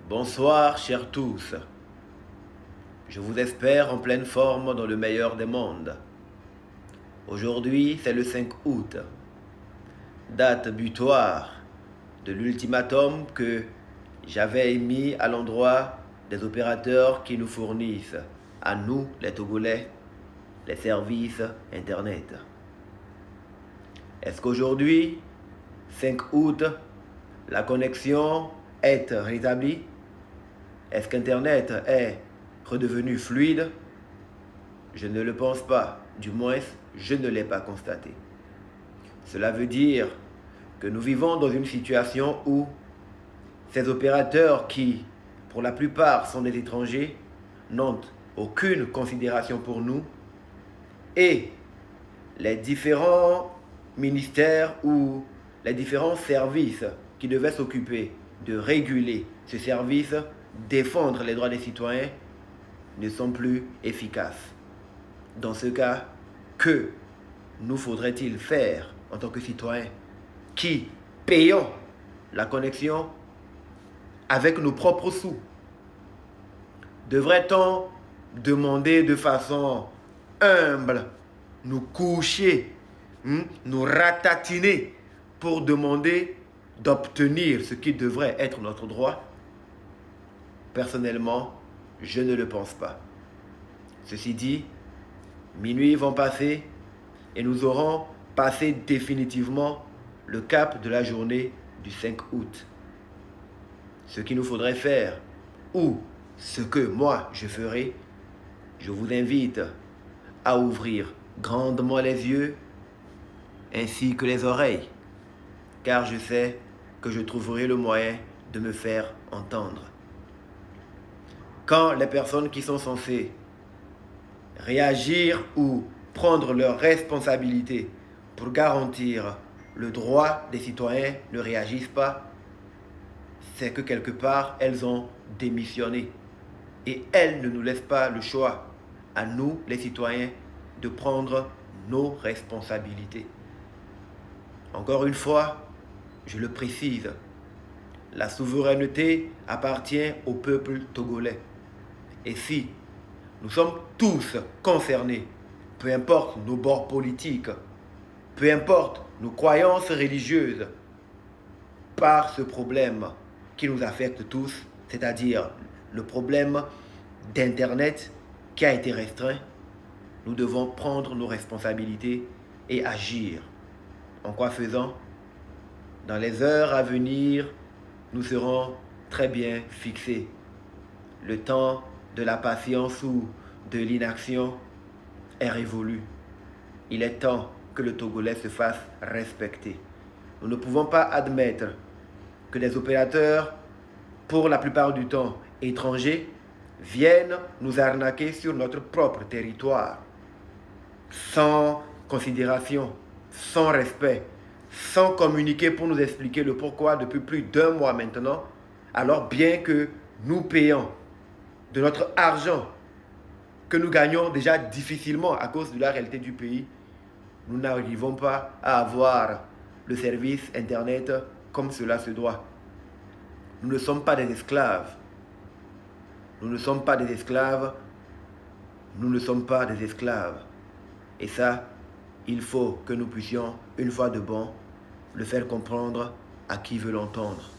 Bonsoir, chers tous. Je vous espère en pleine forme dans le meilleur des mondes. Aujourd'hui, c'est le 5 août, date butoir de l'ultimatum que j'avais émis à l'endroit des opérateurs qui nous fournissent, à nous, les Togolais, les services Internet. Est-ce qu'aujourd'hui, 5 août, la connexion est rétablie? Est-ce qu'Internet est redevenu fluide? Je ne le pense pas, du moins je ne l'ai pas constaté. Cela veut dire que nous vivons dans une situation où ces opérateurs qui, pour la plupart, sont des étrangers, n'ont aucune considération pour nous et les différents ministères ou les différents services qui devaient s'occuper de réguler ce service, défendre les droits des citoyens, ne sont plus efficaces. Dans ce cas, que nous faudrait-il faire en tant que citoyens qui payons la connexion avec nos propres sous? Devrait-on demander de façon humble, nous coucher, nous ratatiner pour demander d'obtenir ce qui devrait être notre droit? Personnellement, je ne le pense pas. Ceci dit, minuit vont passer et nous aurons passé définitivement le cap de la journée du 5 août. Ce qu'il nous faudrait faire, ou ce que moi je ferai, je vous invite à ouvrir grandement les yeux ainsi que les oreilles, car je sais que je trouverai le moyen de me faire entendre. Quand les personnes qui sont censées réagir ou prendre leurs responsabilités pour garantir le droit des citoyens ne réagissent pas, c'est que quelque part, elles ont démissionné. Et elles ne nous laissent pas le choix, à nous, les citoyens, de prendre nos responsabilités. Encore une fois, je le précise, la souveraineté appartient au peuple togolais. Et si nous sommes tous concernés, peu importe nos bords politiques, peu importe nos croyances religieuses, par ce problème qui nous affecte tous, c'est-à-dire le problème d'Internet qui a été restreint, nous devons prendre nos responsabilités et agir. En quoi faisant? Dans les heures à venir, nous serons très bien fixés. Le temps de la patience ou de l'inaction est révolu. Il est temps que le Togolais se fasse respecter. Nous ne pouvons pas admettre que des opérateurs, pour la plupart du temps étrangers, viennent nous arnaquer sur notre propre territoire, sans considération, sans respect, sans communiquer pour nous expliquer le pourquoi depuis plus d'1 mois maintenant, alors bien que nous payons de notre argent que nous gagnons déjà difficilement à cause de la réalité du pays, nous n'arrivons pas à avoir le service Internet comme cela se doit. Nous ne sommes pas des esclaves. Nous ne sommes pas des esclaves. Nous ne sommes pas des esclaves. Et ça, il faut que nous puissions, une fois de bon, le faire comprendre à qui veut l'entendre.